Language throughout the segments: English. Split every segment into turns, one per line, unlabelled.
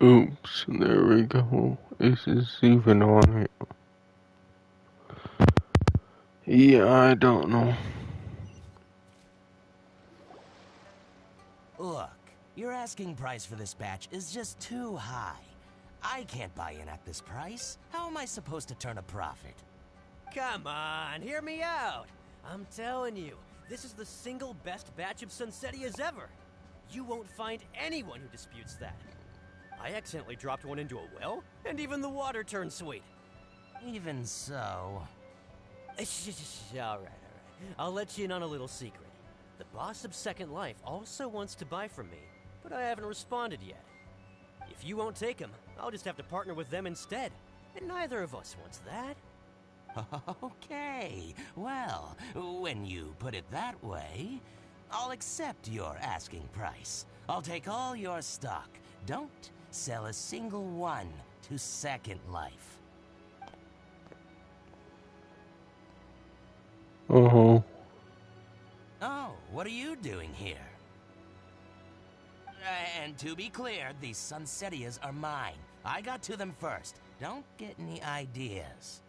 Oops, there we go. Is this even on it? Yeah, I don't know.
Look, your asking price for this batch is just too high. I can't buy in at this price. How am I supposed to turn a profit?
Come on, hear me out. I'm telling you, this is the single best batch of Sunsetias ever. You won't find anyone who disputes that. I accidentally dropped one into a well, and even the water turned sweet.
Even so...
Alright. I'll let you in on a little secret. The boss of Second Life also wants to buy from me, but I haven't responded yet. If you won't take him, I'll just have to partner with them instead. And neither of us wants that.
Okay, well, when you put it that way, I'll accept your asking price. I'll take all your stock. Don't sell a single one to Second Life.
Uh-huh.
Oh, what are you doing here? And to be clear, these Sunsetias are mine. I got to them first. Don't get any ideas.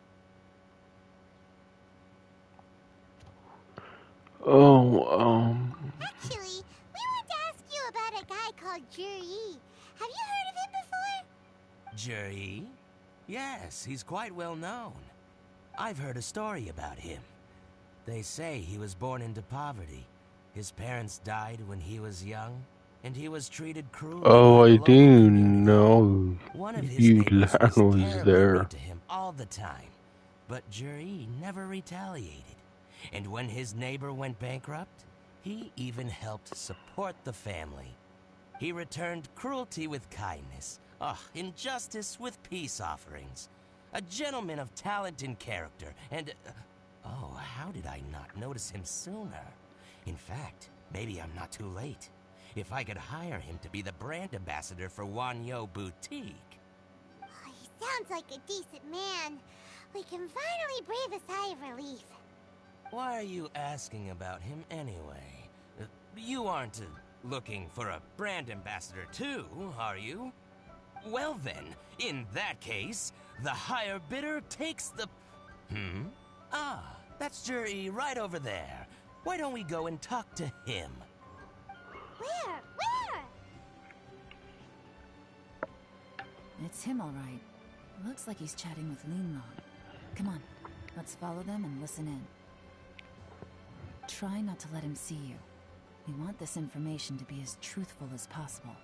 Actually, we want to ask you about a guy called Juri. Have you heard of him before?
Juri? Yes, he's quite well known. I've heard a story about him. They say he was born into poverty. His parents died when he was young, and he was treated cruelly by the
I
local
do
community.
know
One of his
you
neighbors was
was
terribly
there.
rude to him all the time, but Juri never retaliated. And when his neighbor went bankrupt, he even helped support the family. He returned cruelty with kindness, injustice with peace offerings. A gentleman of talent and character, and... oh, how did I not notice him sooner? In fact, maybe I'm not too late. If I could hire him to be the brand ambassador for Wanyo Boutique.
Oh, he sounds like a decent man. We can finally breathe a sigh of relief.
Why are you asking about him anyway? You aren't looking for a brand ambassador too, are you? Well then, in that case, the higher bidder takes the... Ah, that's Juri right over there. Why don't we go and talk to him?
Where?
It's him, all right. Looks like he's chatting with Linlong. Come on, let's follow them and listen in. Try not to let him see you. We want this information to be as truthful as possible.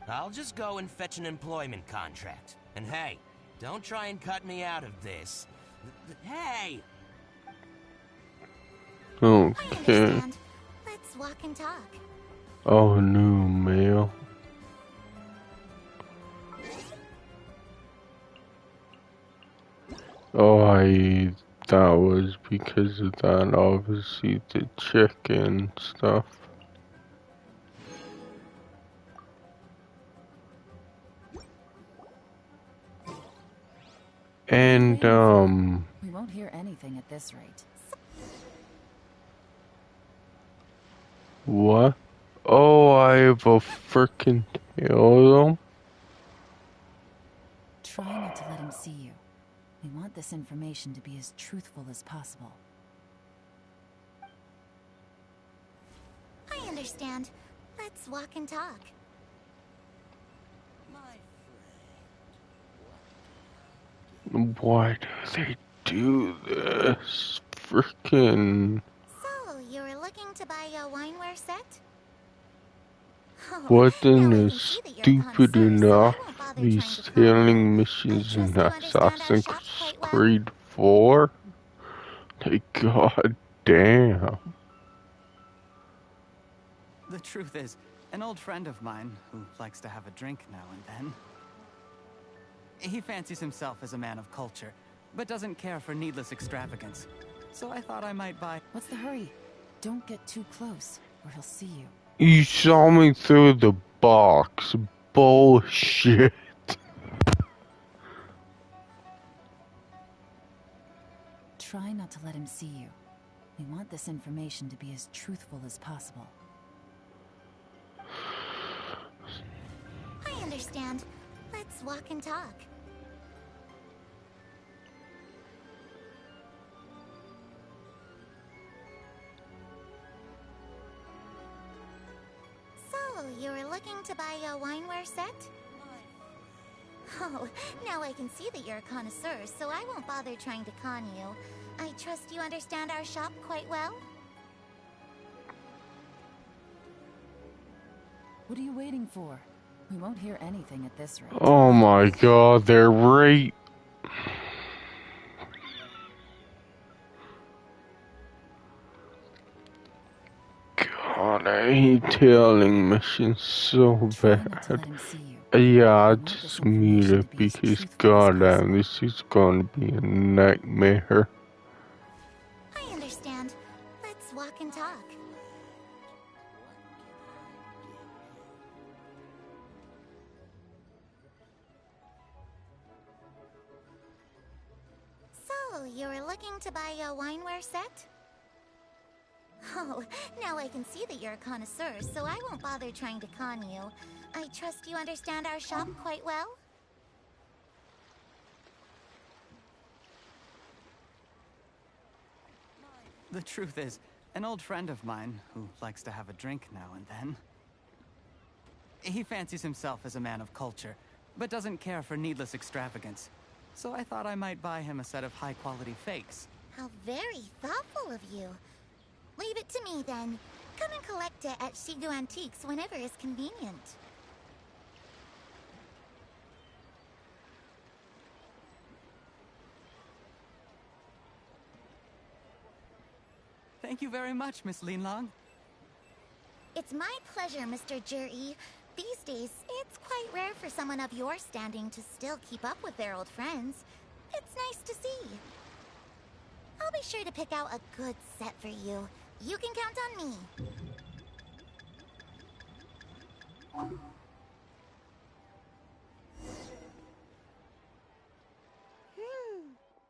I'll just go and fetch an employment contract. And hey, don't try and cut me out of this. Hey!
I
Okay.
understand. Let's walk and talk.
Oh, new mail. That was because of that, obviously, the check-in stuff. And,
We won't hear anything at this rate.
what? Oh, I have a frickin' tail.
Try not to let him see you. We want this information to be as truthful as possible.
I understand. Let's walk and talk.
Why do they do this? Frickin'.
So, you were looking to buy a wineware set? Oh,
Wasn't
now I
it
can see that you're a
stupid
connoisseur, so
enough
I won't bother
these
trying to con
sailing
you.
missions
I
in
trust you understand our
Assassin's
shop quite well.
Creed 4? Like, god damn.
The truth is, an old friend of mine, who likes to have a drink now and then, he fancies himself as a man of culture, but doesn't care for needless extravagance. So I thought I might buy...
What's the hurry? Don't get too close, or he'll see you.
You saw me through the box. Bullshit.
Try not to let him see you. We want this information to be as truthful as possible.
I understand. understand. Let's walk and talk. So, you were looking to buy a wineware set? Oh, now I can see that you're a connoisseur, so I won't bother trying to con you. I trust you understand our shop quite well?
What are you waiting for? We won't hear anything at this rate.
Oh my god, they're right. God, I hate tailing missions so
Try not to
bad.
let him see you.
Yeah, I
I want this
just mute
information
it
to be as
because
truthful as
goddamn,
possible.
this is gonna be a nightmare.
I understand. Let's walk and talk. So, you were looking to buy a wineware set? Oh, now I can see that you're a connoisseur, so I won't bother trying to con you. I trust you understand our shop quite well?
The truth is, an old friend of mine, who likes to have a drink now and then, he fancies himself as a man of culture, but doesn't care for needless extravagance. So I thought I might buy him a set of high-quality fakes.
How very thoughtful of you. Leave it to me, then. Come and collect it at Shigu Antiques whenever is convenient.
Thank you very much, Miss Linlong.
It's my pleasure, Mr. Juri. These days, it's quite rare for someone of your standing to still keep up with their old friends. It's nice to see. I'll be sure to pick out a good set for you. You can count on me.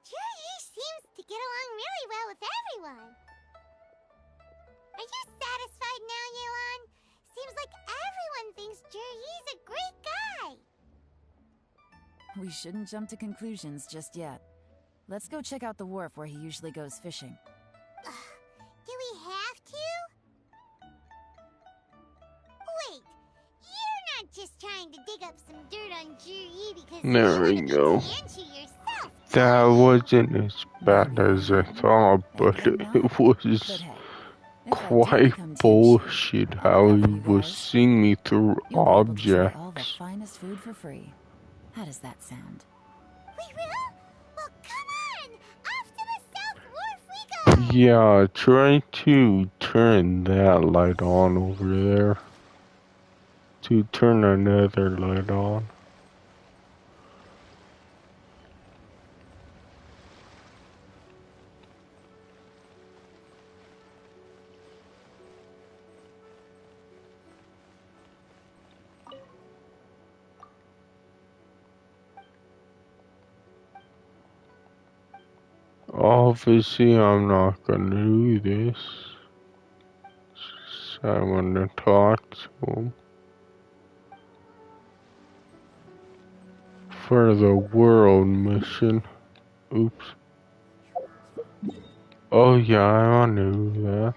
Juri seems to get along really well with everyone. Are you satisfied now, Yelan? Seems like everyone thinks Juri's a great guy.
We shouldn't jump to conclusions just yet. Let's go check out the wharf where he usually goes fishing.
Do we have to? Wait, you're not just trying to dig up some dirt on Juri because you
There we
want to
go.
be Tianchi yourself.
That wasn't as bad as I thought, but
Again,
it
not.
was
But hey, if I do
quite
become Tianchi,
bullshit
I'll
how
look out
he
for you
was
guys.
seeing me through
You'll be able to try all the
objects.
finest food for free. How does that sound?
We will? Well, come on! Off to the South Wharf we go!
Yeah, try to turn that light on over there. To turn another light on. Obviously, I'm not gonna do this. So I'm gonna talk to him. For the world mission. Oops. Oh yeah, I knew that.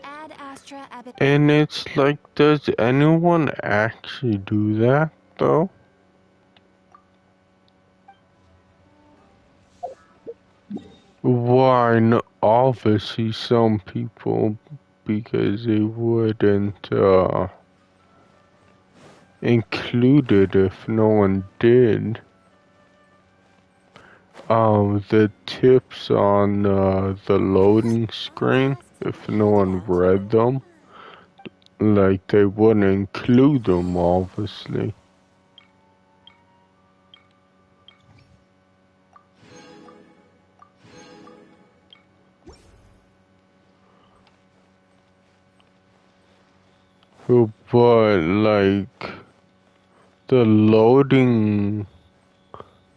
Ad Astra Abbott.
And it's like, does anyone actually do that, though? Why, no, obviously some people, because they wouldn't, include it if no one did. The tips on, the loading screen, if no one read them, like, they wouldn't include them, obviously. But, like, the loading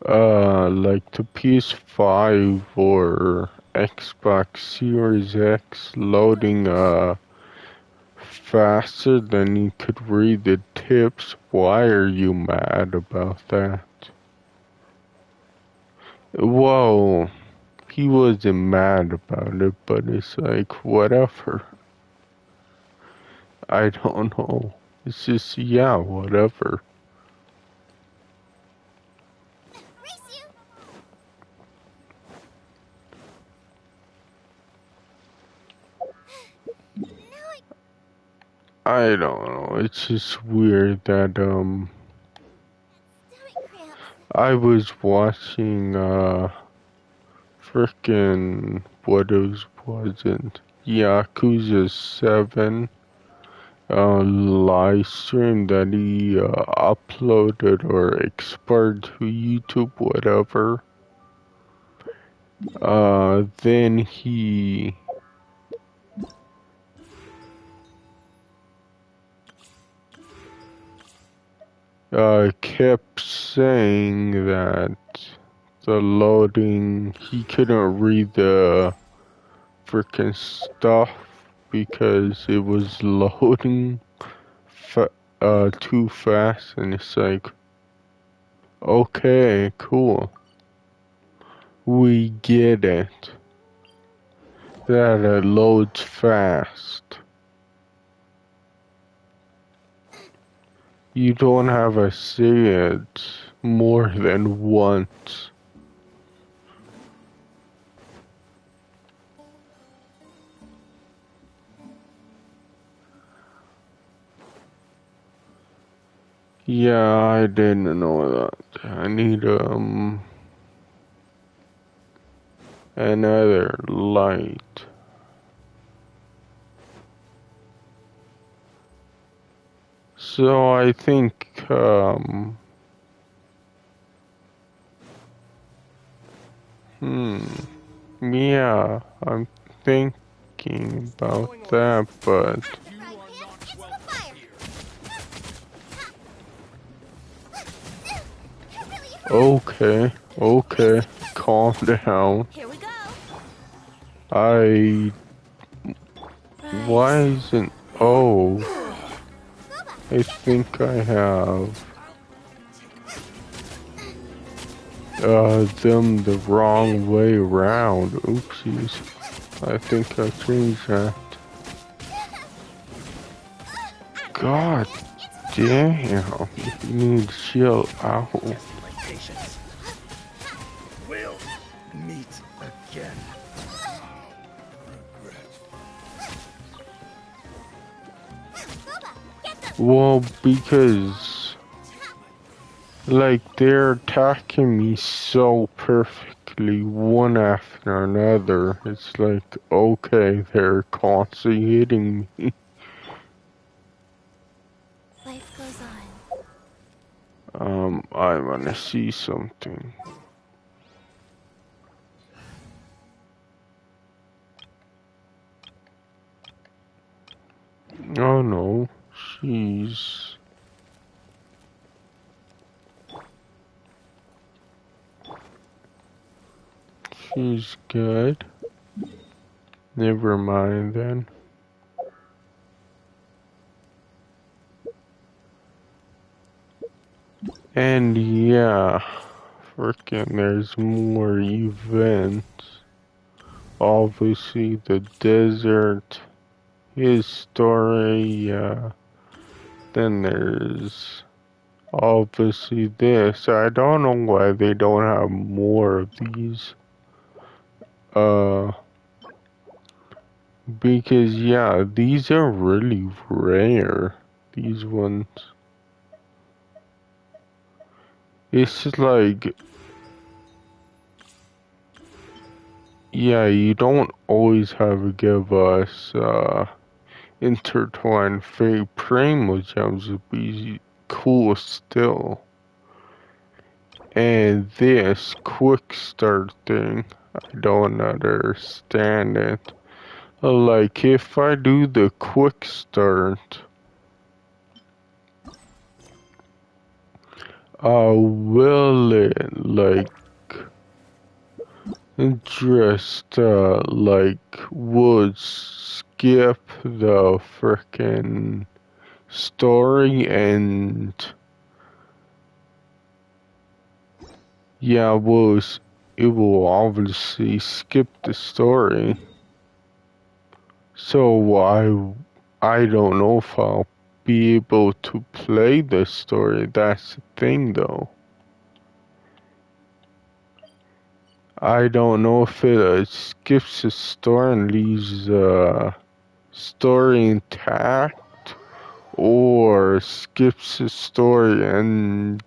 Like the PS5 or Xbox Series X loading, faster than you could read the tips. Why are you mad about that? Whoa, he wasn't mad about it, but it's like, whatever. I don't know. It's just, yeah, whatever. I don't know. It's just weird that, I was watching, frickin' wasn't Yakuza 7, live stream that he, uploaded or exported to YouTube, whatever. Then he kept saying that the loading, he couldn't read the freaking stuff because it was loading too fast, and it's like, okay, cool. We get it. That it loads fast. You don't have to say it more than once. Yeah, I didn't know that. I need, another light. So I think, yeah, I'm thinking about that, but okay, calm down.
Here we go.
Why isn't, oh, I think I have, them the wrong way around. Oopsies. I think I changed that. God damn, you need to chill out.
We'll meet again.
Well, because, like, they're attacking me so perfectly, one after another. It's like, okay, they're constantly hitting me.
Life goes on.
I wanna see something. Oh no, she's... She's good. Never mind then. And yeah, frickin' there's more events. Obviously the desert, his story, yeah. Then there's obviously this. I don't know why they don't have more of these. Because yeah, these are really rare. These ones. It's just like, yeah, you don't always have to give us, intertwined fate primo gems would be cool still. And this quick start thing, I don't understand it. Like, if I do the quick start, will it, like, just, like, would skip the frickin' story and, yeah, it will obviously skip the story. So I don't know if I'll be able to play the story. That's the thing, though. I don't know if it skips the story and leaves the story intact, or skips the story and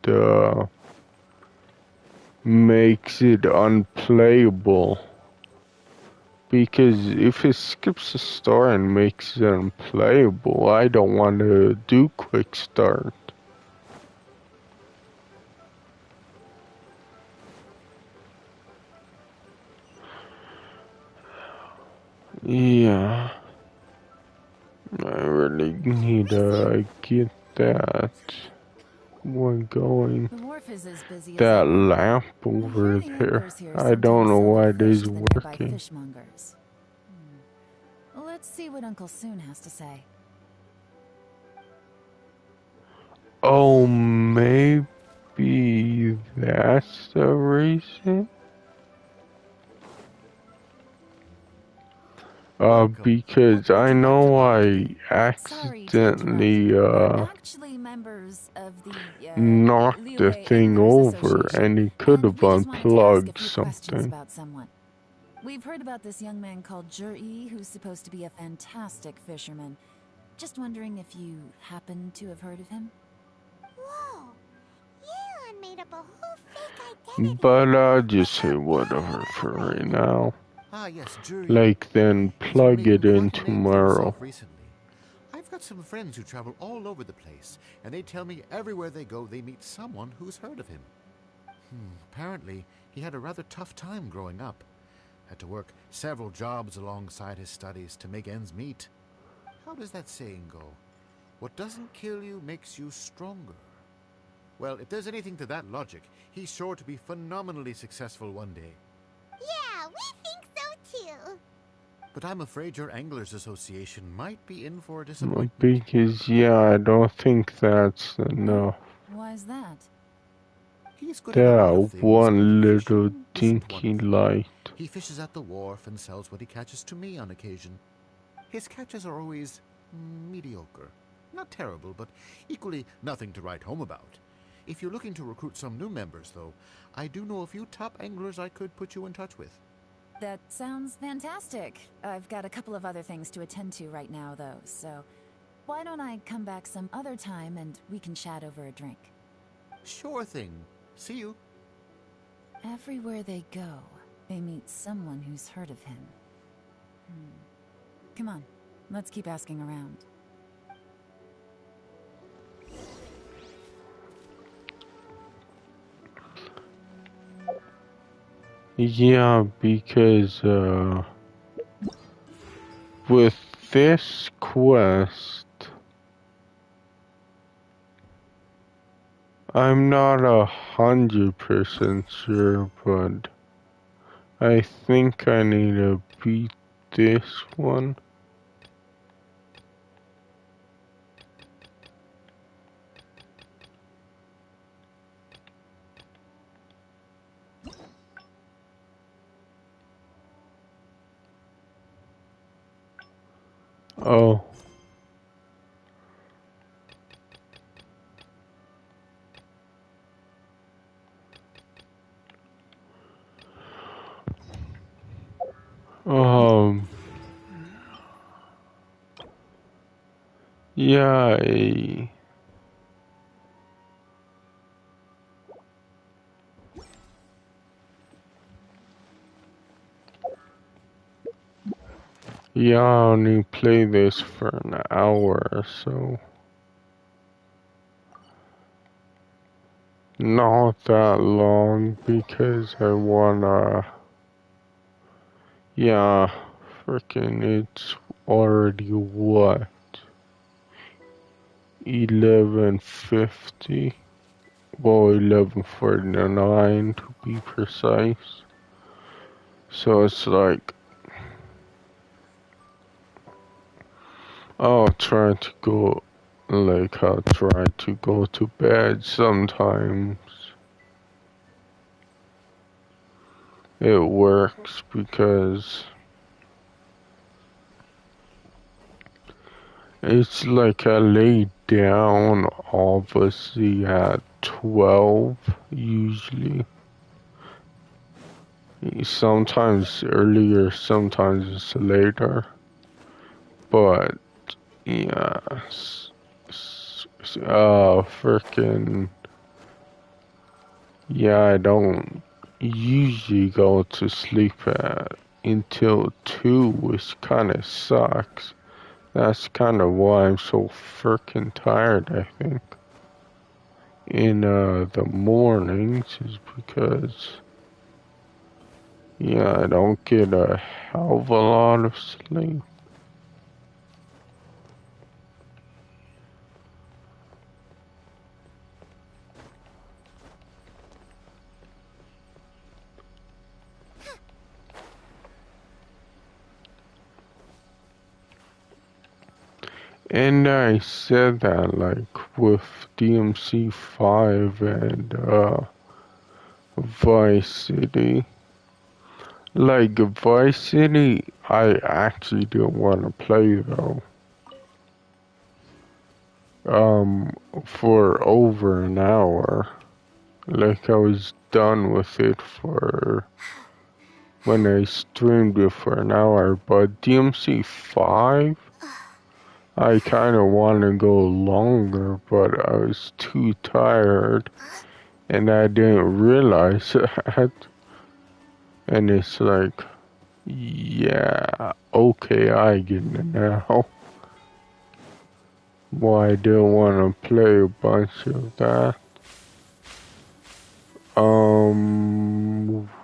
makes it unplayable. Because if it skips the story and makes it unplayable, I don't want to do quick start. Yeah, I really need to get that one going.
The wharf is as busy as
That
ever.
lamp
I
over
hear the
there,
anglers here
I don't
sometimes
know
sell
why
their
it
fish
is
to the nearby
working.
fishmongers. Let's see what Uncle Soon has to say.
Oh, maybe that's the reason? Because I know I
Sorry to interrupt.
accidentally,
We're actually members of the
knocked the
Liyue
thing
Anglers
over
Association,
and it could
and
have
we just wanted to ask a
unplugged
few questions
something.
about someone. We've heard about this young man called Jur-E, who's supposed to be a fantastic fisherman. Just wondering if you happen to have heard of him?
Whoa! Yeon made up a whole fake identity.
But I'll just say whatever for right now.
Ah, yes, Jury.
Like, then
He's been
plug
making
it in
quite a name for
tomorrow.
himself recently. I've got some friends who travel all over the place, and they tell me everywhere they go they meet someone who's heard of him. Apparently, he had a rather tough time growing up. Had to work several jobs alongside his studies to make ends meet. How does that saying go? What doesn't kill you makes you stronger. Well, if there's anything to that logic, he's sure to be phenomenally successful one day.
Yeah, we think so too.
But I'm afraid your Anglers Association might be in for a disappointment.
Because, yeah, I don't think that's enough.
Why is that?
He's good at a lot of
That
things,
one
but
little
fishing isn't one
dinky
of them.
light.
He fishes at the wharf and sells what he catches to me on occasion. His catches are always mediocre. Not terrible, but equally nothing to write home about. If you're looking to recruit some new members, though, I do know a few top anglers I could put you in touch with.
That sounds fantastic. I've got a couple of other things to attend to right now, though, so why don't I come back some other time and we can chat over a drink?
Sure thing. See you.
Everywhere they go, they meet someone who's heard of him. Come on, let's keep asking around.
Yeah, because, with this quest, I'm not 100% sure, but I think I need to beat this one. Oh. Yeah, yeah, I only play this for an hour or so. Not that long because I wanna, yeah, freaking it's already what? 11:50. well, 11:49 to be precise. So it's like, I'll try to go, I'll try to go to bed sometimes. It works because it's like I lay down obviously at 12 usually. Sometimes earlier, sometimes it's later. But yeah, freaking yeah, I don't usually go to sleep until 2, which kind of sucks. That's kind of why I'm so freaking tired, I think. In the mornings is because, yeah, I don't get a hell of a lot of sleep. And I said that, like, with DMC5 and, Vice City. Like, Vice City, I actually didn't want to play, though. For over an hour. Like, I was done with it when I streamed it for an hour, but DMC5, I kind of want to go longer, but I was too tired, and I didn't realize that. And it's like, yeah, okay, I get it now. Why I didn't want to play a bunch of that.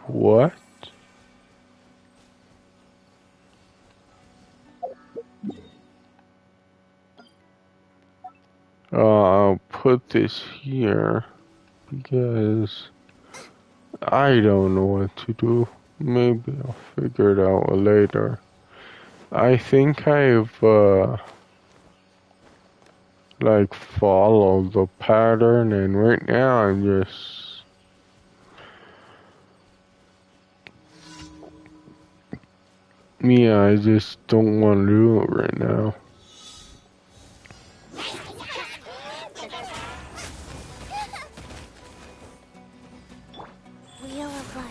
What? I'll put this here because I don't know what to do. Maybe I'll figure it out later. I think I've, like, followed the pattern, and right now I'm just, yeah, I just don't want to do it right now.
Wheel of life.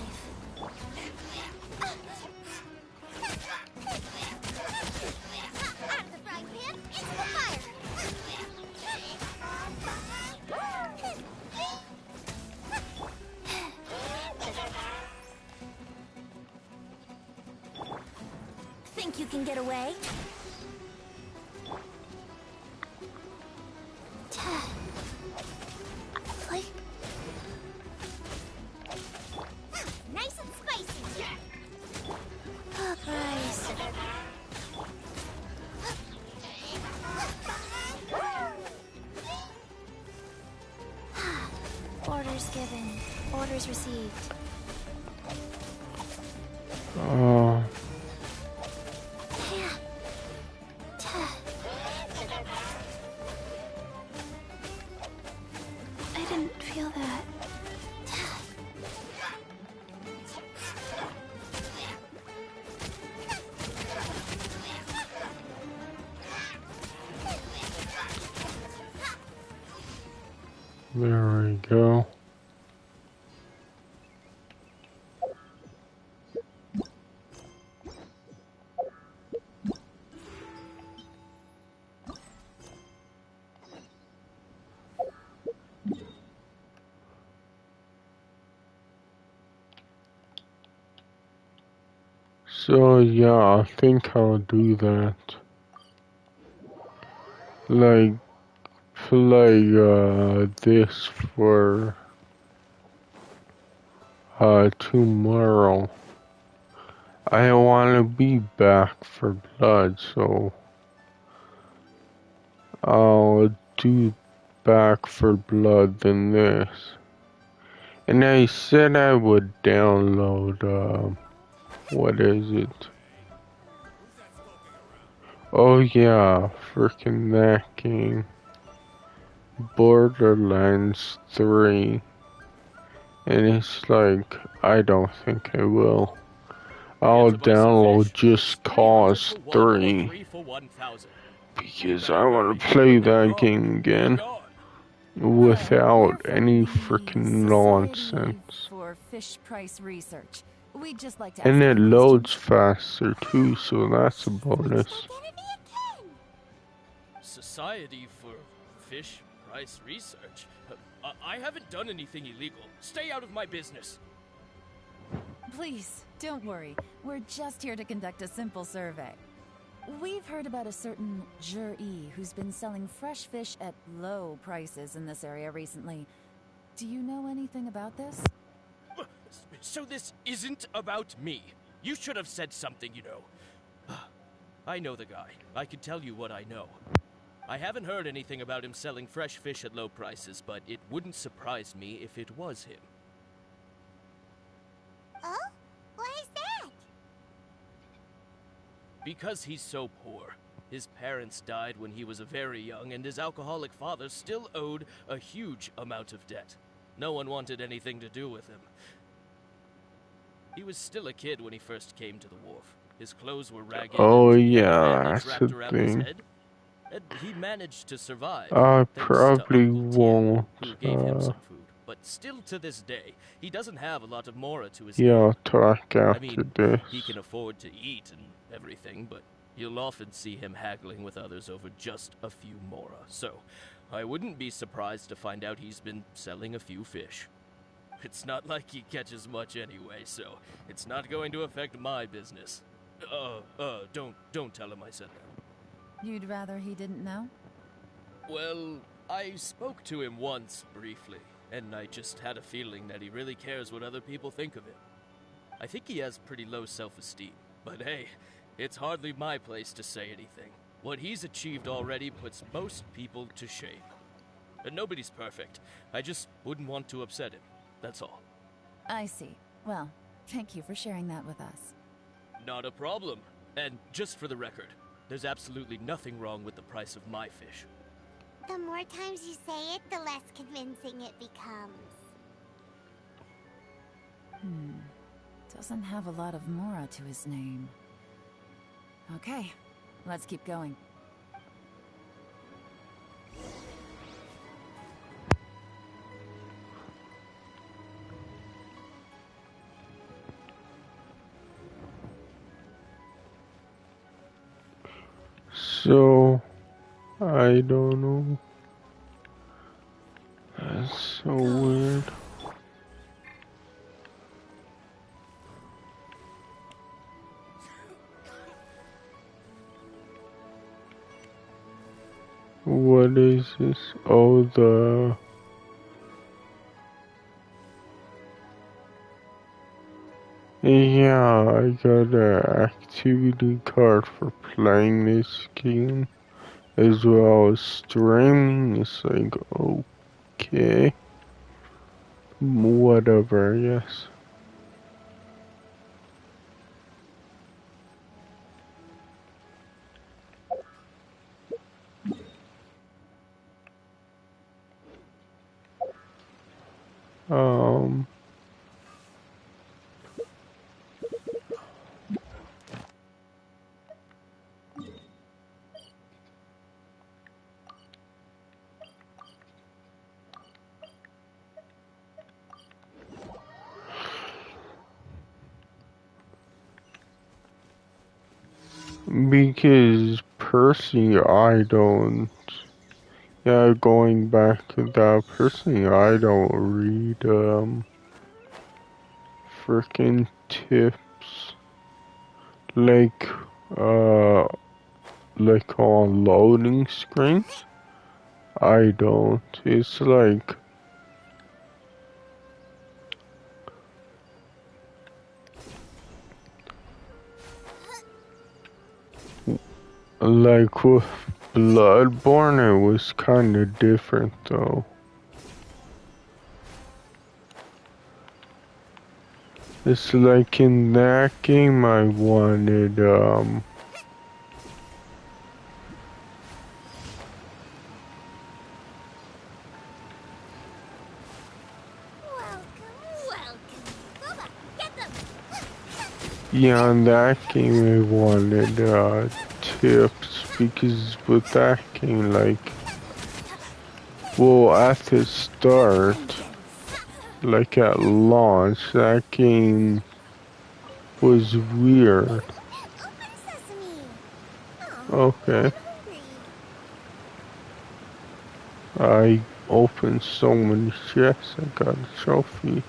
Out of the frying pan, into the fire. Think you can get away? Like... Nice and spicy. Popeyes. Orders given. Orders received. I didn't feel that.
There we go. So yeah, I think I'll do that. Like, play this for tomorrow. I want to be back for blood, so I'll do Back for Blood than this. And I said I would download, what is it? Oh yeah, freaking that game. Borderlands 3. And it's like, I don't think I will. I'll download Just Cause 3. Because I want to play that game again. Without any freaking nonsense.
For fish price research. We'd just like to
And
ask
it
you
loads
questions.
faster too, so that's a bonus.
Society for Fish Price Research? I haven't done anything illegal. Stay out of my business.
Please, don't worry. We're just here to conduct a simple survey. We've heard about a certain Jur-E who's been selling fresh fish at low prices in this area recently. Do you know anything about this?
So this isn't about me. You should have said something, you know. I know the guy. I can tell you what I know. I haven't heard anything about him selling fresh fish at low prices, but it wouldn't surprise me if it was him.
Oh? Why is that?
Because he's so poor. His parents died when he was very young, and his alcoholic father still owed a huge amount of debt. No one wanted anything to do with him. He was still a kid when he first came to the wharf. His clothes were ragged.
Oh
and he had a
yeah,
bandage
that's
wrapped
the
around his
thing.
head. And he managed to survive.
I
thanks
probably
to Uncle Tien,
won't,
who gave him some food. But still to this day, he doesn't have a lot of mora to his
yeah,
name.
I'll talk
I
after
mean,
this.
he can afford to eat and everything, but you'll often see him haggling with others over just a few mora. So, I wouldn't be surprised to find out he's been selling a few fish. It's not like he catches much anyway, so it's not going to affect my business. Don't tell him I said that.
You'd rather he didn't know?
Well, I spoke to him once, briefly, and I just had a feeling that he really cares what other people think of him. I think he has pretty low self-esteem, but hey, it's hardly my place to say anything. What he's achieved already puts most people to shame. And nobody's perfect. I just wouldn't want to upset him, that's all.
I see. Well, thank you for sharing that with us.
Not a problem. And just for the record, there's absolutely nothing wrong with the price of my fish.
The more times you say it, the less convincing it becomes.
Doesn't have a lot of mora to his name. Okay, let's keep going.
So, I don't know. That's so weird. What is this? Oh, yeah, I got an activity card for playing this game, as well as streaming. It's like, okay. Whatever, yes. Um, because Percy, I don't. Yeah, going back to that Percy, I don't read, freaking tips. Like, uh, like on loading screens. I don't. It's like with Bloodborne, it was kind of different though. It's like in that game I wanted, yeah, in that game I wanted, tips, because with that game, like, well, at the start, like at launch, that game was weird. Okay. I opened so many chests, I got a trophy.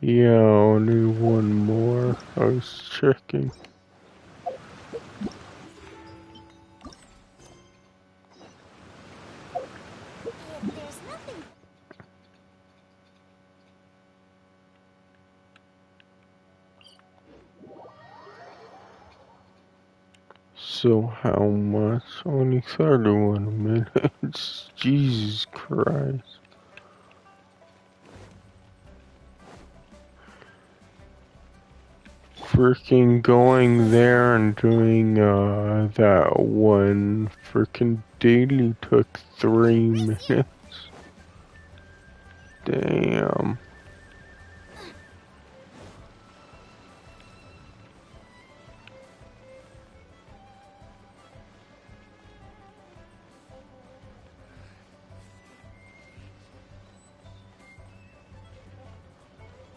Yeah, only one more. I was checking. So how much? Only 31 minutes. Jesus Christ. Freaking going there and doing that one freaking daily took 3 minutes. Damn.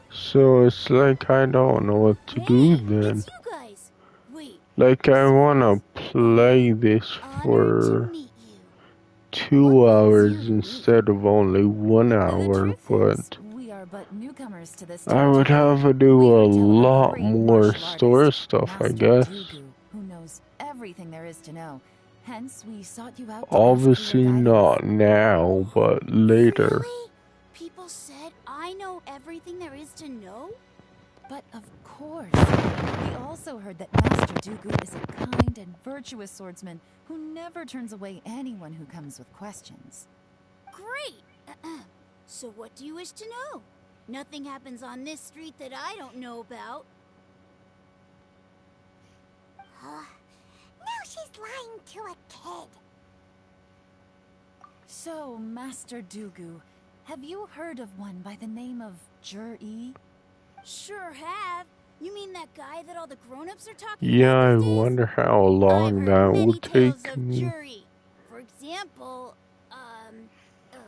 So it's like I don't know what to do then. Like I wanna play this for 2 hours instead of only 1 hour, but
We are but newcomers to this
I would have to do a lot more store stuff, I guess.
Who knows everything there is to know. Hence, we sought you out to
Obviously not now, but later.
Really? People said I know everything there is to know?
But of course, we also heard that Master Dooku is a kind and virtuous swordsman who never turns away anyone who comes with questions.
Great! So what do you wish to know? Nothing happens on this street that I don't know about.
Now she's lying to a kid.
So, Master Dooku, have you heard of one by the name of Jur-E?
Sure have. You mean that guy that all the grown-ups are talking
Yeah,
about
I
these days?
wonder how long that will take
of
me.
Jury. For example, I can't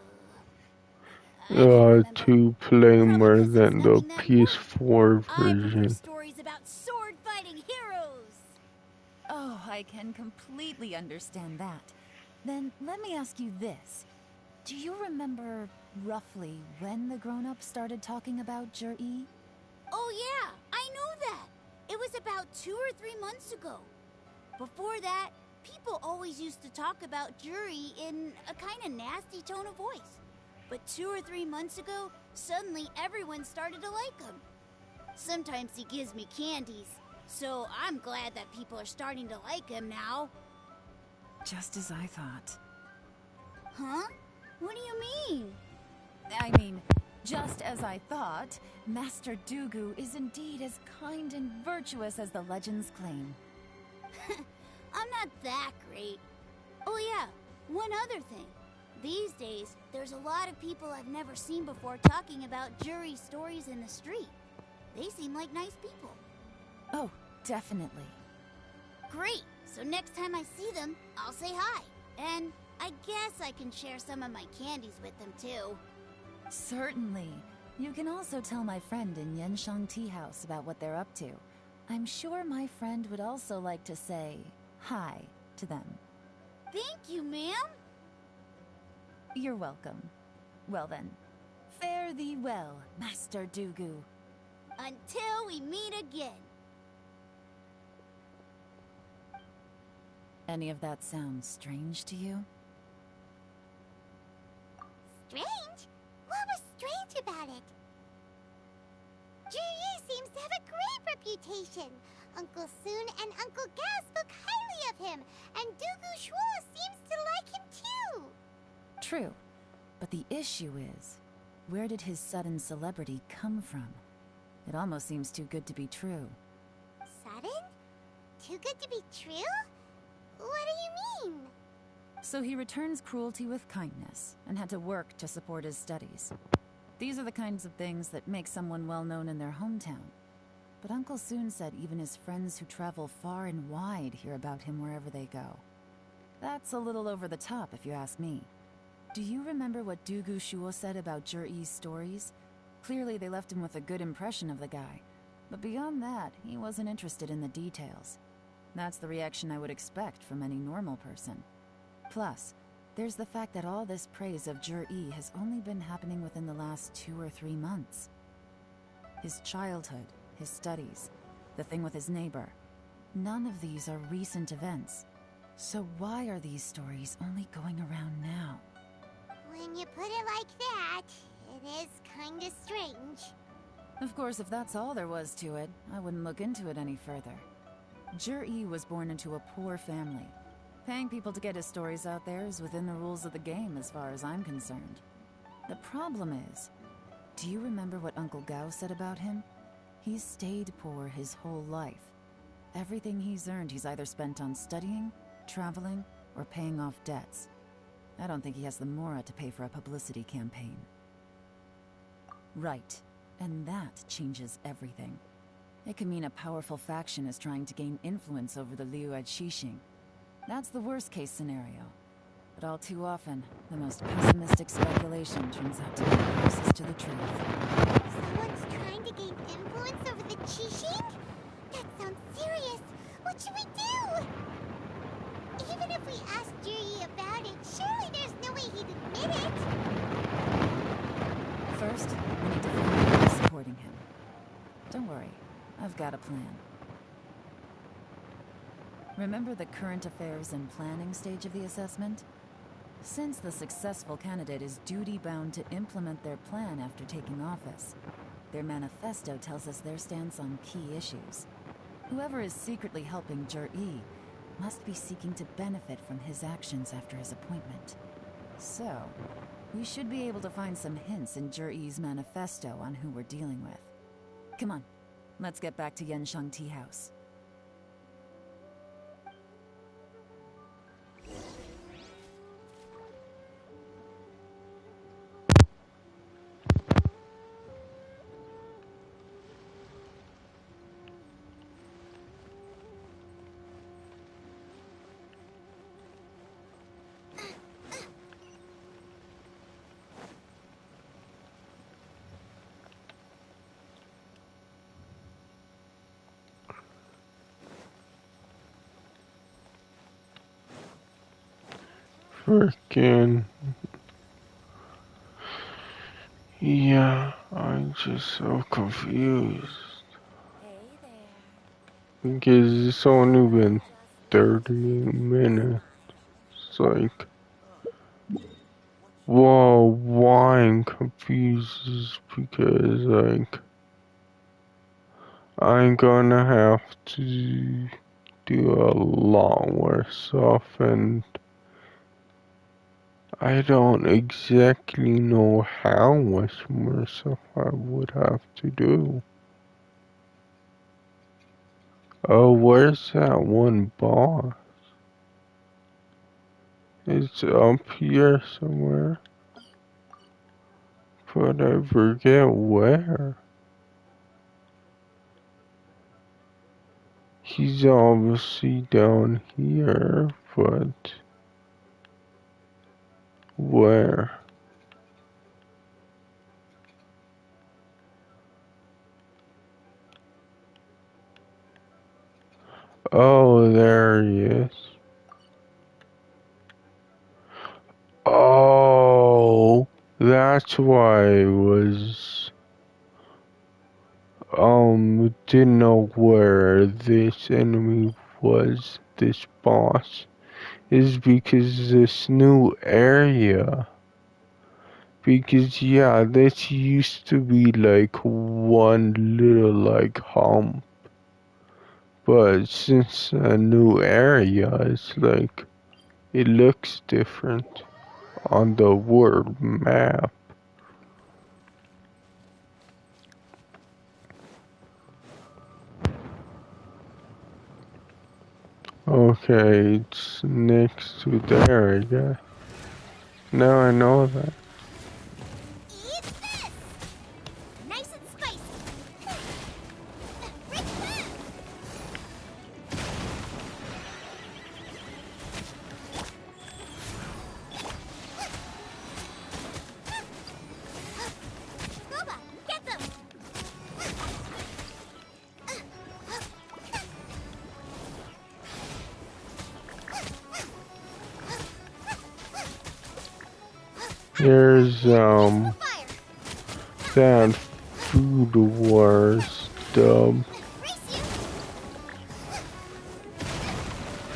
remember.
To play
Probably
more
'cause there's
than the
nothing that important.
PS4
I prefer
version.
stories about sword-fighting heroes.
Oh, I can completely understand that. Then let me ask you this. Do you remember roughly when the grown-ups started talking about Jur-E?
Oh yeah, I know that. It was about 2 or 3 months ago. Before that, people always used to talk about Jury in a kind of nasty tone of voice. But 2 or 3 months ago, suddenly everyone started to like him. Sometimes he gives me candies, so I'm glad that people are starting to like him now.
Just as I thought.
Huh? What do you mean?
I mean, just as I thought, Master Dooku is indeed as kind and virtuous as the legends claim.
I'm not that great. Oh yeah, one other thing. These days, there's a lot of people I've never seen before talking about Jury stories in the street. They seem like nice people.
Oh, definitely.
Great! So next time I see them, I'll say hi. And I guess I can share some of my candies with them too.
Certainly. You can also tell my friend in Yenshang Tea House about what they're up to. I'm sure my friend would also like to say hi to them.
Thank you, ma'am.
You're welcome. Well then, fare thee well, Master Dooku.
Until we meet again.
Any of that sound strange to you?
Strange? What was strange about it? Ji seems to have a great reputation. Uncle Soon and Uncle Gao spoke highly of him, and Dugu Shuo seems to like him too.
True. But the issue is, where did his sudden celebrity come from? It almost seems too good to be true.
Sudden? Too good to be true? What do you mean?
So he returns cruelty with kindness, and had to work to support his studies. These are the kinds of things that make someone well known in their hometown. But Uncle Soon said even his friends who travel far and wide hear about him wherever they go. That's a little over the top, if you ask me. Do you remember what Dugu Shuo said about Jur-E's stories? Clearly they left him with a good impression of the guy. But beyond that, he wasn't interested in the details. That's the reaction I would expect from any normal person. Plus, there's the fact that all this praise of Jur-E has only been happening within the last 2 or 3 months. His childhood, his studies, the thing with his neighbor. None of these are recent events. So why are these stories only going around now?
When you put it like that, it is kinda strange.
Of course, if that's all there was to it, I wouldn't look into it any further. Jur-E was born into a poor family. Paying people to get his stories out there is within the rules of the game as far as I'm concerned. The problem is, do you remember what Uncle Gao said about him? He's stayed poor his whole life. Everything he's earned he's either spent on studying, traveling, or paying off debts. I don't think he has the mora to pay for a publicity campaign. Right, and that changes everything. It can mean a powerful faction is trying to gain influence over the Liu at Xixing. That's the worst case scenario. But all too often, the most pessimistic speculation turns out to be the closest to the truth.
Someone's trying to gain influence over the Qixing? That sounds serious. What should we do? Even if we asked Jiri about it, surely there's no way he'd admit it.
First, we need to find out who's supporting him. Don't worry, I've got a plan. Remember the current affairs and planning stage of the assessment? Since the successful candidate is duty-bound to implement their plan after taking office, their manifesto tells us their stance on key issues. Whoever is secretly helping Jur-E must be seeking to benefit from his actions after his appointment. So, we should be able to find some hints in Jur-E's manifesto on who we're dealing with. Come on, let's get back to Yenshang Tea House.
Freaking. Yeah, I'm just so confused. Because it's only been 30 minutes. It's like, whoa, why I'm confused is because, like, I'm gonna have to do a lot more stuff, and I don't exactly know how much more stuff I would have to do. Oh, where's that one boss? It's up here somewhere. But I forget where. He's obviously down here, but where? Oh, there he is. Oh, that's why I was, didn't know where this enemy was, this boss. is because this new area. Because yeah, this used to be like one little like hump. But since a new area, it's like it looks different on the world map. Okay, it's next to there, I guess. Now I know that.
Eat this! Nice and spicy. Scuba, get them!
There's that Food Wars dub.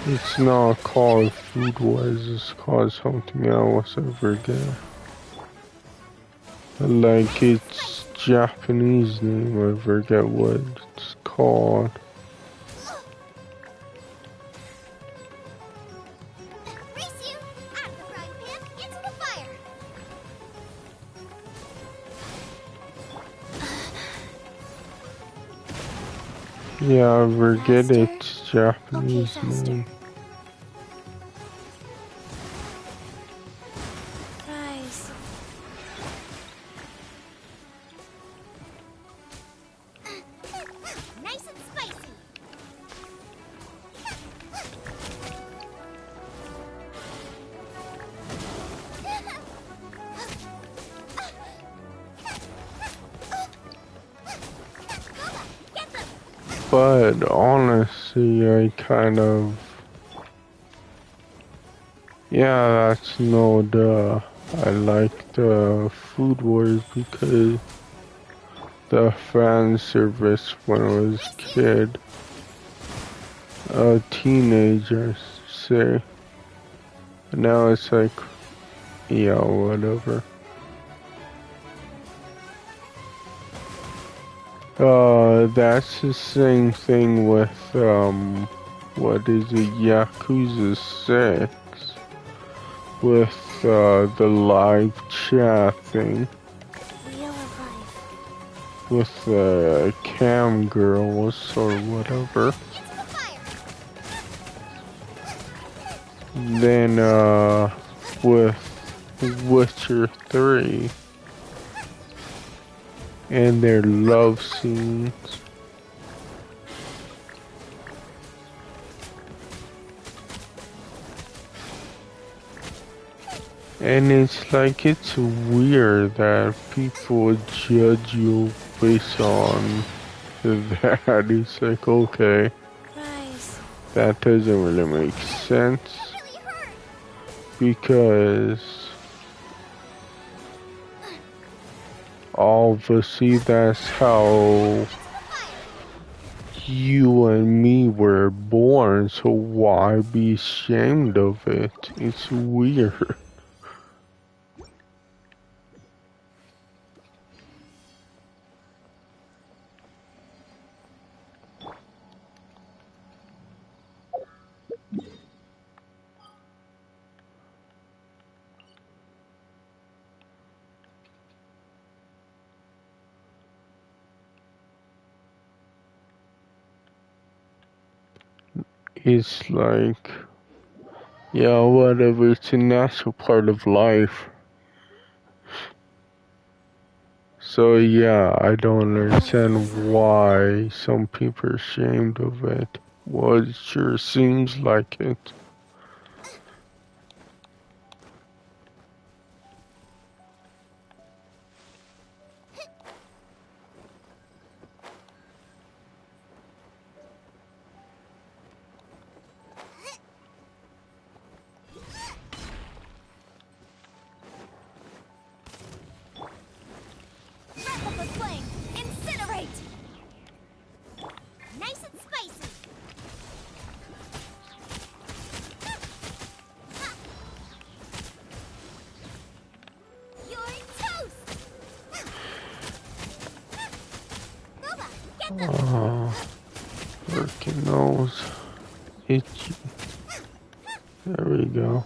It's not called Food Wars, it's called something else, I forget. Like its Japanese name, I forget what it's called.
Race you out of the frying pan into the fire.
Yeah, I forget
Faster?
its Japanese
Okay, faster.
name.
Fries.
Nice and spicy. Get them!
But honestly, I kind of... Yeah, that's no duh. I like the Food Wars because the fan service when I was a kid. A teenager, say. Now it's like, yeah, whatever. That's the same thing with, what is it, Yakuza 6, with, the live chat thing,
Wheel of life.
with, cam girls or whatever.
Into the fire.
Then, with Witcher 3 and their love scenes. And it's like, it's weird that people judge you based on that. It's like, okay,
Fries.
that doesn't really make sense.
Really hurt.
Because obviously that's how you and me were born, so why be ashamed of it? It's weird. It's like, yeah, whatever, it's a natural part of life. So yeah, I don't understand why some people are ashamed of it. Well, it sure seems like it.
Wrap up the flame. Incinerate. Nice and spicy.
Freaking nose. Itchy. There we go.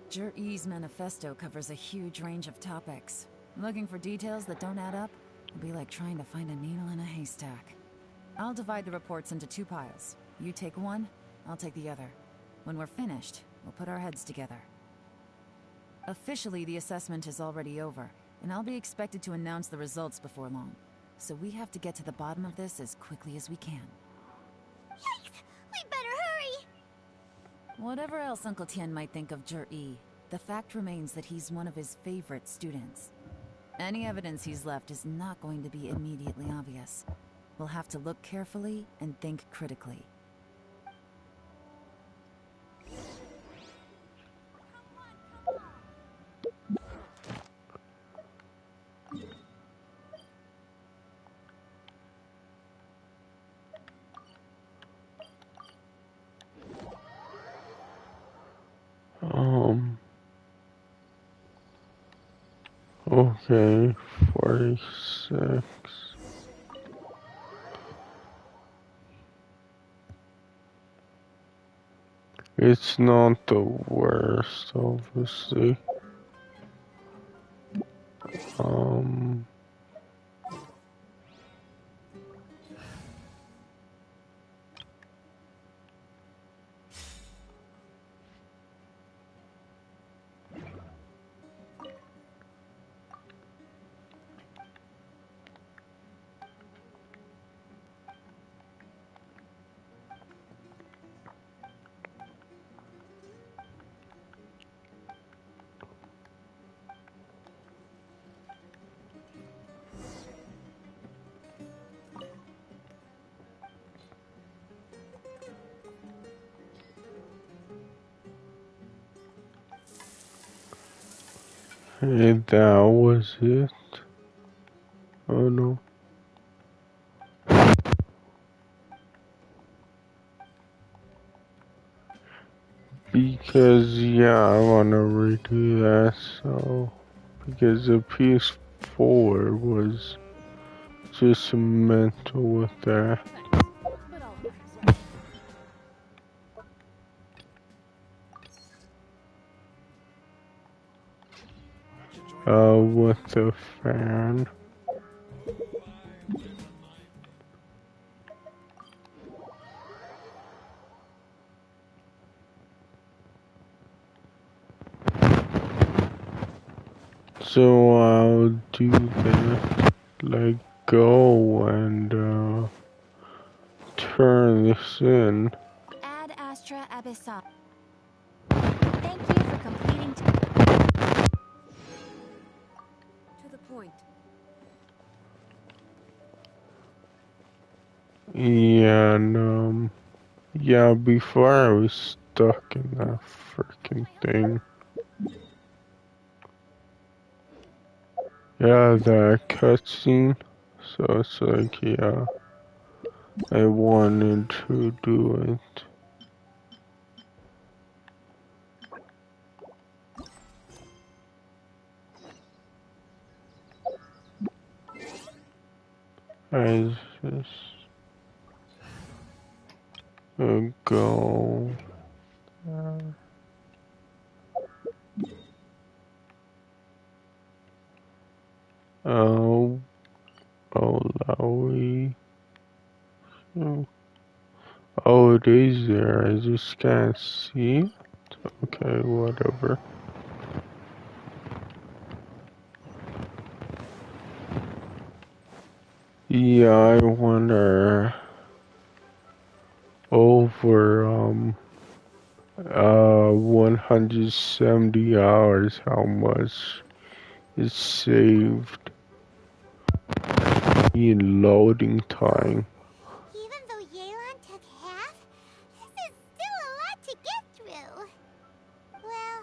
Jur-E's manifesto covers a huge range of topics. Looking for details that don't add up will be like trying to find a needle in a haystack. I'll divide the reports into 2 piles. You take one, I'll take the other. When we're finished, we'll put our heads together. Officially, the assessment is already over, and I'll be expected to announce the results before long. So we have to get to the bottom of this as quickly as we can.
Yikes! We better hurry!
Whatever else Uncle Tien might think of Jur-E, the fact remains that he's one of his favorite students. Any evidence he's left is not going to be immediately obvious. We'll have to look carefully and think critically.
Okay, 46. It's not the worst, obviously. And that was it. Oh no. Because, yeah, I wanna redo that, so. Because the PS4 was just mental with that. With the fan. So I'll do that, like go and turn this in.
Ad Astra Abyssal. Thank you for completing to the point.
Yeah, and yeah, before I was stuck in that freaking thing. Yeah, that cutscene. So it's like, yeah, I wanted to do it. I just go. Oh, Lowy. Oh, it is there. I just can't see it. Okay, whatever. Yeah, I wonder over 170 hours how much is saved in loading time.
Even though Yelan took half, this is still a lot to get through. Well,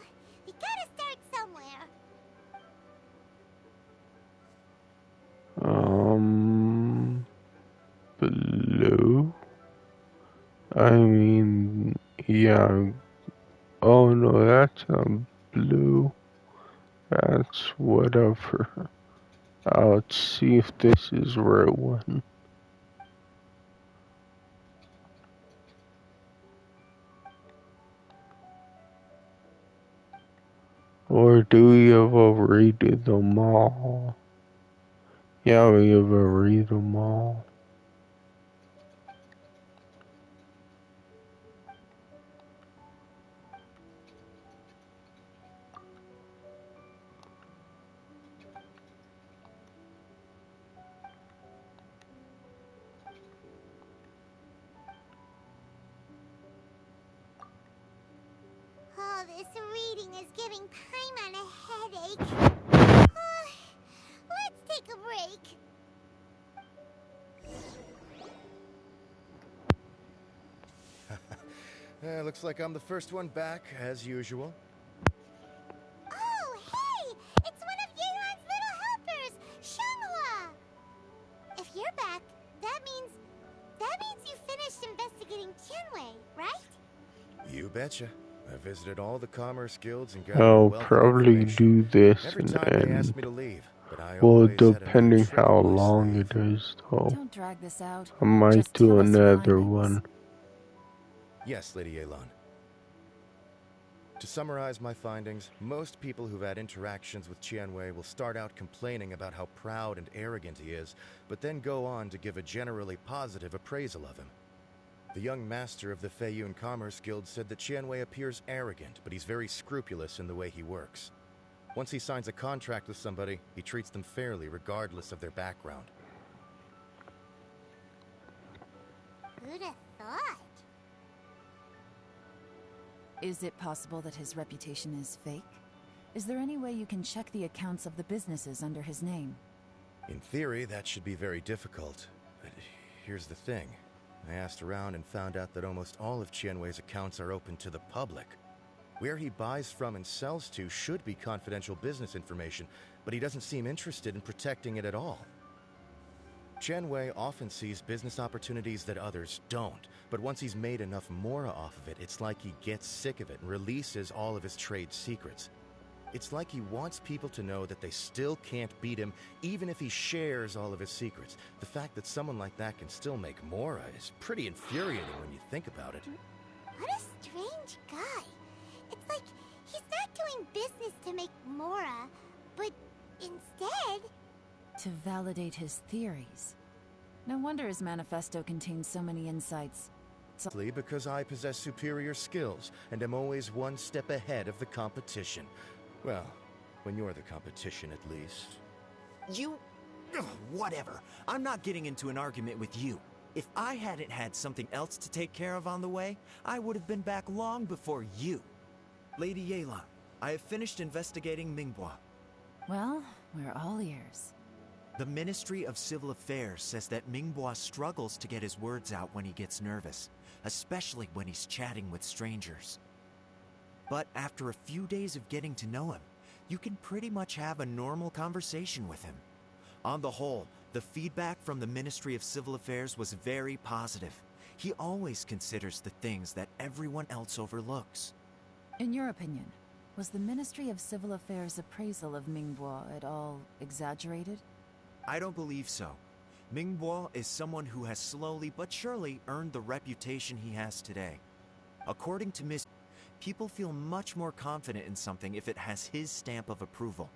we gotta start somewhere.
Blue? I mean, yeah. Oh no, that's blue. That's whatever. Let's see if this is the right one. Or do we have already them all? Yeah, we have already them all.
Oh, this reading is giving Paimon a headache. Let's take a break.
Looks like I'm the first one back, as usual.
Oh, hey! It's one of Yelan's little helpers, Shanghua! If you're back, that means you finished investigating Tianwei, right?
You betcha. I visited all the commerce guilds and got a
I'll
wealth of
probably
information.
do this
Every
and
time they asked
end.
me to leave, but I
Well,
always had a new
depending
trick
how
up my
long
sleeve.
it is, though.
Don't drag this out.
I might
Just
do
tell us your
another
findings.
one.
Yes, Lady Yelan. To summarize my findings, most people who've had interactions with Tianwei will start out complaining about how proud and arrogant he is, but then go on to give a generally positive appraisal of him. The young master of the Feiyun Commerce Guild said that Tianwei appears arrogant, but he's very scrupulous in the way he works. Once he signs a contract with somebody, he treats them fairly regardless of their background.
Who'd have thought?
Is it possible that his reputation is fake? Is there any way you can check the accounts of the businesses under his name?
In theory, that should be very difficult. But here's the thing. I asked around and found out that almost all of Tianwei's accounts are open to the public. Where he buys from and sells to should be confidential business information, but he doesn't seem interested in protecting it at all. Tianwei often sees business opportunities that others don't, but once he's made enough mora off of it, it's like he gets sick of it and releases all of his trade secrets. It's like he wants people to know that they still can't beat him, even if he shares all of his secrets. The fact that someone like that can still make mora is pretty infuriating when you think about it.
What a strange guy. It's like he's not doing business to make mora, but instead...
To validate his theories. No wonder his manifesto contains so many insights.
Because I possess superior skills and am always one step ahead of the competition. Well, when you're the competition, at least.
You... Ugh, whatever. I'm not getting into an argument with you. If I hadn't had something else to take care of on the way, I would have been back long before you. Lady Yelan, I have finished investigating Mingbua.
Well, we're all ears.
The Ministry of Civil Affairs says that Mingbua struggles to get his words out when he gets nervous, especially when he's chatting with strangers. But after a few days of getting to know him, you can pretty much have a normal conversation with him. On the whole, the feedback from the Ministry of Civil Affairs was very positive. He always considers the things that everyone else overlooks.
In your opinion, was the Ministry of Civil Affairs' appraisal of Mingbua at all exaggerated?
I don't believe so. Mingbua is someone who has slowly but surely earned the reputation he has today. According to Miss, people feel much more confident in something if it has his stamp of approval.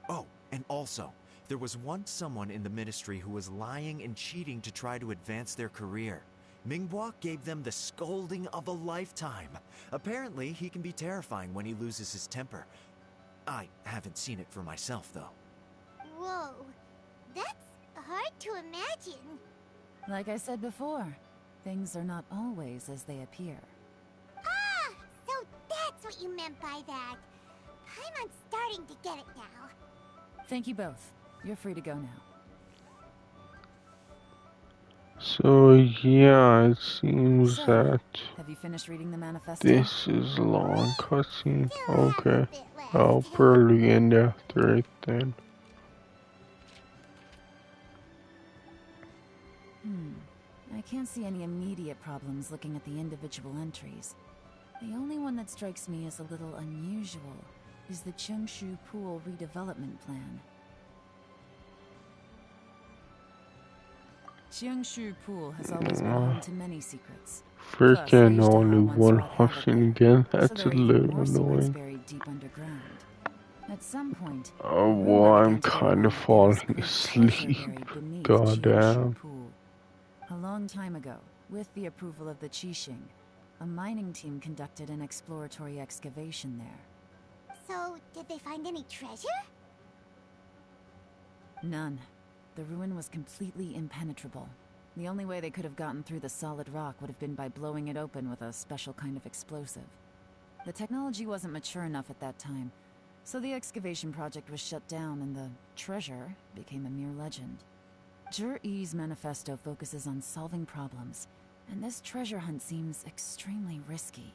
Oh, and also, there was once someone in the ministry who was lying and cheating to try to advance their career. Mingbua gave them the scolding of a lifetime. Apparently, he can be terrifying when he loses his temper. I haven't seen it for myself, though.
Whoa, that's hard to imagine.
Like I said before, things are not always as they appear.
Ah, so that's what you meant by that. I'm starting to get it now.
Thank you both. You're free to go now.
So yeah, it seems
So,
that
have you finished reading the manifesto?
this is a long cutscene.
Still have a
Okay.
bit left.
I'll probably end after it then.
I can't see any immediate problems looking at the individual entries. The only one that strikes me as a little unusual is the Chengshu Pool redevelopment plan. Chengshu Pool has always been home to many secrets. Plus, I
Freaking
used to
only
once
one
wreak havoc
option
there,
again.
so
That's
there
a
are even
little
more secrets
annoying.
buried deep underground. At some point,
Oh,
the
well,
rumor
I'm
began to go
kind
around
of
that there was
falling
good treasure
asleep.
buried beneath
Goddamn.
Chengshu Pool. A long time ago, with the approval of the Qixing, a mining team conducted an exploratory excavation there.
So, did they find any treasure?
None. The ruin was completely impenetrable. The only way they could have gotten through the solid rock would have been by blowing it open with a special kind of explosive. The technology wasn't mature enough at that time, so the excavation project was shut down and the treasure became a mere legend. Zhi-Yi's manifesto focuses on solving problems, and this treasure hunt seems extremely risky.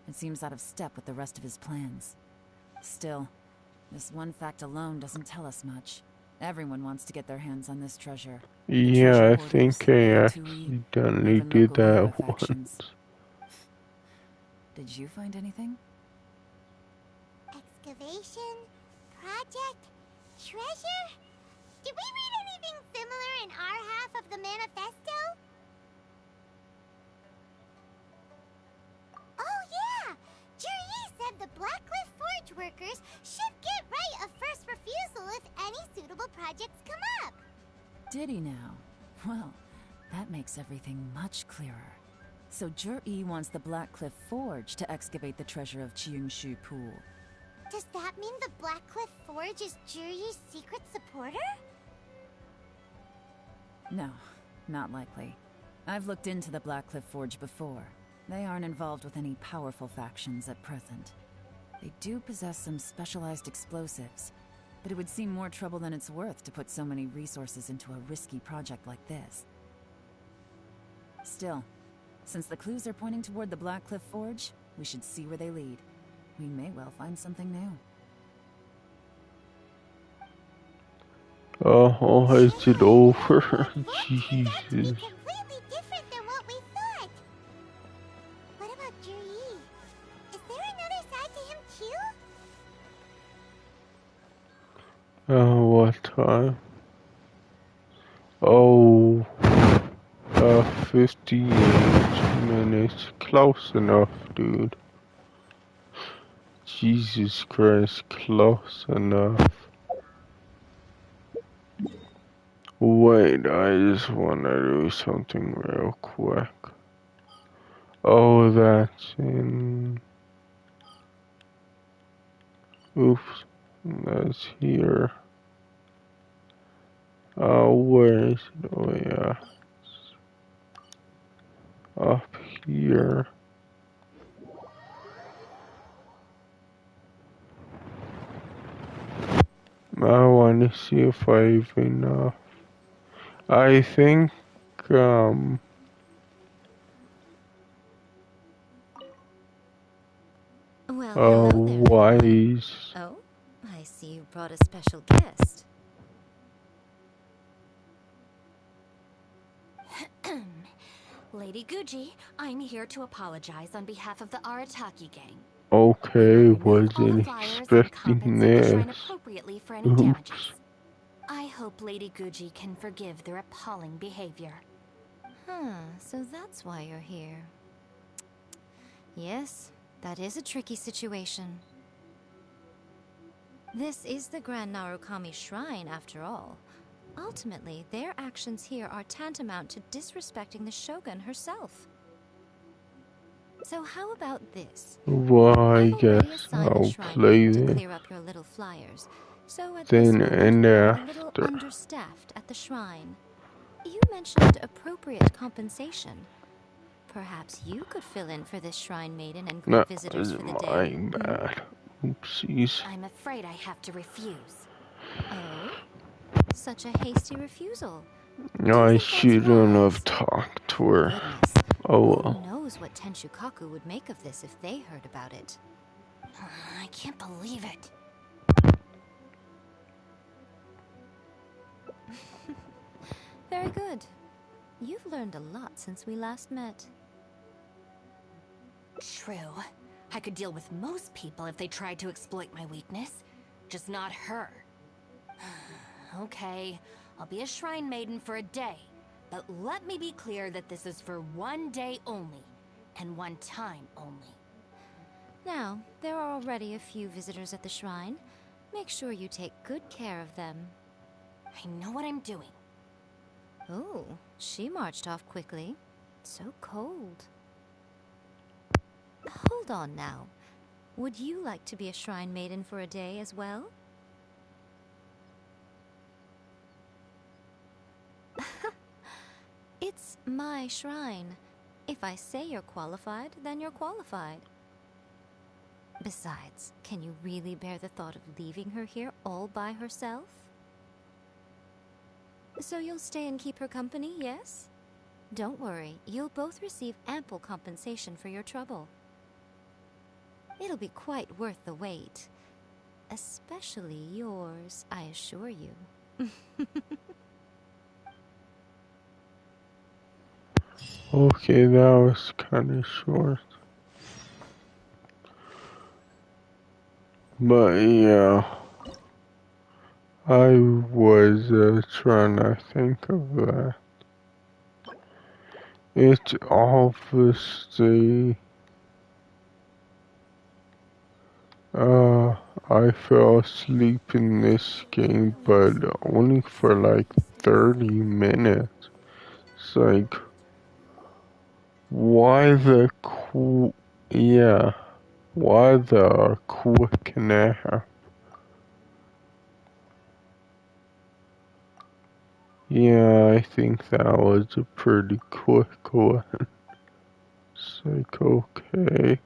It seems out of step with the rest of his plans. Still, this one fact alone doesn't tell us much. Everyone wants to get their hands on this treasure.
Yeah, I think I accidentally did that once.
Did you find anything?
Excavation? Project? Treasure? Did we read anything similar in our half of the manifesto? Oh yeah! Juri said the Blackcliff Forge workers should get right of first refusal if any suitable projects come up.
Did he now? Well, that makes everything much clearer. So Zhi-Yi wants the Blackcliff Forge to excavate the treasure of Chengshu Pool.
Does that mean the Blackcliff Forge is Juri's secret supporter?
No, not likely. I've looked into the Blackcliff Forge before. They aren't involved with any powerful factions at present. They do possess some specialized explosives, but it would seem more trouble than it's worth to put so many resources into a risky project like this. Still, since the clues are pointing toward the Blackcliff Forge, we should see where they lead. We may well find something new.
Oh, is it over? Jesus.
Completely different than what we thought. What about Juri? Is there another side to him too?
What time? Oh, 58 minutes. Close enough, dude. Jesus Christ, close enough. Wait, I just wanna do something real quick. Oh, that's in... Oops, that's here. Where is it? Oh, yeah. Up here. I want to see if I even, I think,
Well, hello there.
Wise.
Oh, I see you brought a special guest.
Lady Guji, I'm here to apologize on behalf of the Arataki gang.
Okay,
Remove all the
wasn't
flyers and
expecting
compensate the shrine
this.
appropriately for any
Oops.
damages. I hope Lady Guji can forgive their appalling behavior.
So that's why you're here. Yes, that is a tricky situation. This is the Grand Narukami Shrine, after all. Ultimately, their actions here are tantamount to disrespecting the Shogun herself. So how about this?
Well, I
I've already
guess
assigned a
I'll
shrine
play
maiden to
it.
clear up your little flyers. So at this
Then
moment,
and
we are a little
after.
understaffed at the shrine. You mentioned appropriate compensation. Perhaps you could fill in for this shrine maiden and
No,
greet visitors for the
my
day.
bad. Oopsies.
I'm afraid I have to refuse.
Oh? Such a hasty refusal. Do
No,
you
I
think that's
shouldn't have
wise?
talked to her.
Goodness.
Oh
Who
well.
knows what Tenshukaku would make of this if they heard about it?
I can't believe it.
Very good. You've learned a lot since we last met.
True. I could deal with most people if they tried to exploit my weakness. Just not her. Okay, I'll be a shrine maiden for a day. But let me be clear that this is for one day only. And one time only.
Now, there are already a few visitors at the shrine. Make sure you take good care of them.
I know what I'm doing.
Oh, she marched off quickly. So cold. Hold on now. Would you like to be a shrine maiden for a day as well? It's my shrine. If I say you're qualified, then you're qualified. Besides, can you really bear the thought of leaving her here all by herself? So you'll stay and keep her company, yes? Don't worry, you'll both receive ample compensation for your trouble. It'll be quite worth the wait. Especially yours, I assure you.
Okay, that was kind of short. But yeah, I was trying to think of that. It's obviously, I fell asleep in this game, but only for like 30 minutes. It's like, why the why the quick nap? Yeah, I think that was a pretty quick one. It's like, okay.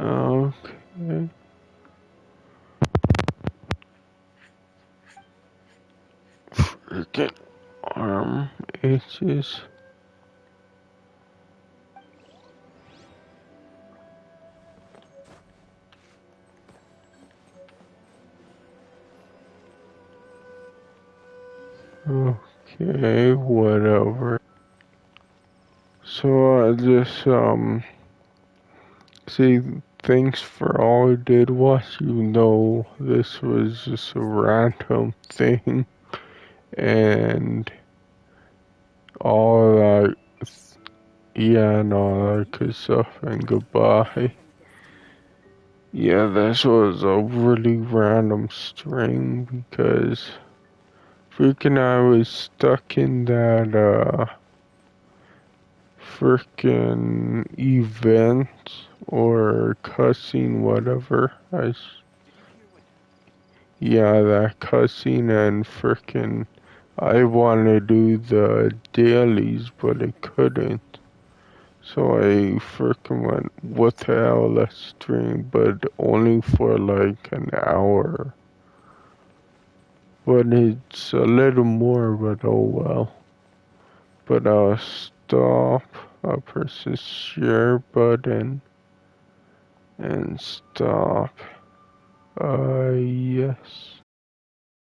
Okay. Freaking arm itches. Okay, whatever. So I just say thanks for all I did watch, even though this was just a random thing and all that, yeah, and all that good stuff, and goodbye. Yeah, this was a really random stream because freaking I was stuck in that freaking event or cussing, whatever. Yeah, that cussing and freaking I want to do the dailies, but I couldn't. So I freaking went, what the hell, let's stream, but only for like an hour. But it's a little more, but oh well. But I'll stop, I'll press the share button, and stop. Yes.